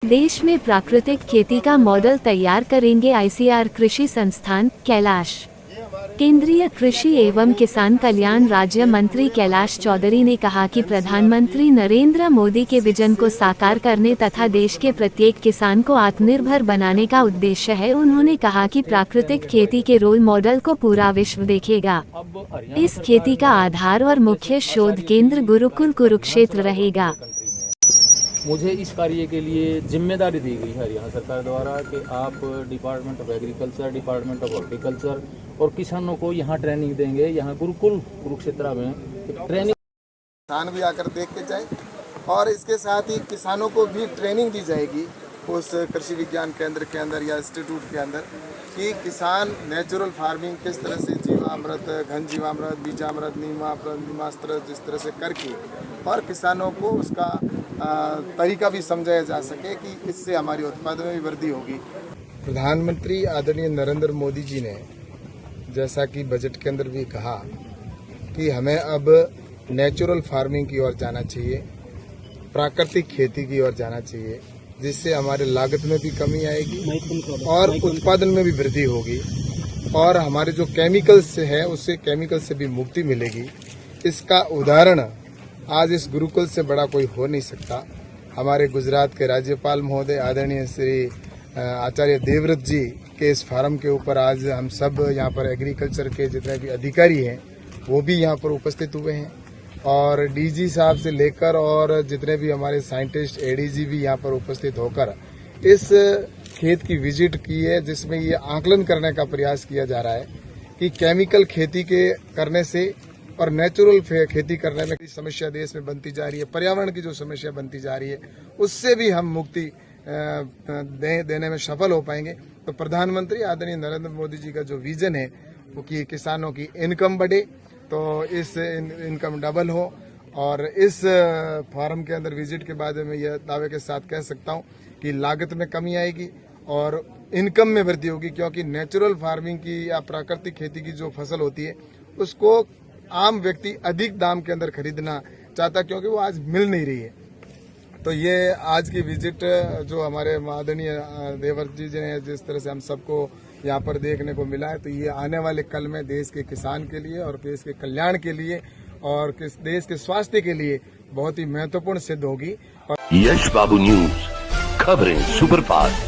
देश में प्राकृतिक खेती का मॉडल तैयार करेंगे आईसीआर कृषि संस्थान कैलाश। केंद्रीय कृषि एवं किसान कल्याण राज्य मंत्री कैलाश चौधरी ने कहा कि प्रधानमंत्री नरेंद्र मोदी के विजन को साकार करने तथा देश के प्रत्येक किसान को आत्मनिर्भर बनाने का उद्देश्य है। उन्होंने कहा कि प्राकृतिक खेती के रोल मॉडल को पूरा विश्व देखेगा। इस खेती का आधार और मुख्य शोध केंद्र गुरुकुल कुरुक्षेत्र रहेगा। मुझे इस कार्य के लिए जिम्मेदारी दी गई है हरियाणा सरकार द्वारा कि आप department of agriculture, department of horticulture और किसानों को यहाँ ट्रेनिंग देंगे। यहाँ गुरुकुल कुरुक्षेत्र में ट्रेनिंग किसान भी आकर देख के जाए और इसके साथ ही किसानों को भी ट्रेनिंग दी जाएगी उस कृषि विज्ञान केंद्र के अंदर या इंस्टीट्यूट के अंदर कि किसान नेचुरल फार्मिंग किस तरह से जीवामृत, घन जीवामृत, बीजामृत, नीमास्त्र जिस तरह से करके और किसानों को उसका तरीका भी समझाया जा सके कि इससे हमारी उत्पादन में भी वृद्धि होगी। प्रधानमंत्री आदरणीय नरेंद्र मोदी जी ने जैसा कि बजट के अंदर भी कहा कि हमें अब नेचुरल फार्मिंग की ओर जाना चाहिए, प्राकृतिक खेती की ओर जाना चाहिए, जिससे हमारे लागत में भी कमी आएगी और उत्पादन में भी वृद्धि होगी और हमारे जो केमिकल्स है उससे केमिकल से भी मुक्ति मिलेगी। इसका उदाहरण आज इस गुरुकुल से बड़ा कोई हो नहीं सकता। हमारे गुजरात के राज्यपाल महोदय आदरणीय श्री आचार्य देवव्रत जी के इस फार्म के ऊपर आज हम सब यहाँ पर एग्रीकल्चर के जितने भी अधिकारी हैं वो भी यहाँ पर उपस्थित हुए हैं और डीजी साहब से लेकर और जितने भी हमारे साइंटिस्ट, एडीजी भी यहाँ पर उपस्थित होकर इस खेत की विजिट की है, जिसमें ये आकलन करने का प्रयास किया जा रहा है कि केमिकल खेती के करने से और नेचुरल खेती करने में समस्या देश में बनती जा रही है, पर्यावरण की जो समस्या बनती जा रही है उससे भी हम मुक्ति देने में सफल हो पाएंगे। तो प्रधानमंत्री आदरणीय नरेंद्र मोदी जी का जो विजन है वो कि किसानों की इनकम बढ़े, तो इस इनकम डबल हो और इस फार्म के अंदर विजिट के बाद मैं यह दावे के साथ कह सकता हूं कि लागत में कमी आएगी और इनकम में वृद्धि होगी, क्योंकि नेचुरल फार्मिंग की या प्राकृतिक खेती की जो फसल होती है उसको आम व्यक्ति अधिक दाम के अंदर खरीदना चाहता, क्योंकि वो आज मिल नहीं रही है। तो ये आज की विजिट जो हमारे आदरणीय देवव्रत जी ने जिस तरह से हम सबको यहाँ पर देखने को मिला है, तो ये आने वाले कल में देश के किसान के लिए और देश के कल्याण के लिए और देश के स्वास्थ्य के लिए बहुत ही महत्वपूर्ण सिद्ध होगी। यश बाबू न्यूज, खबरें सुपरफास्ट।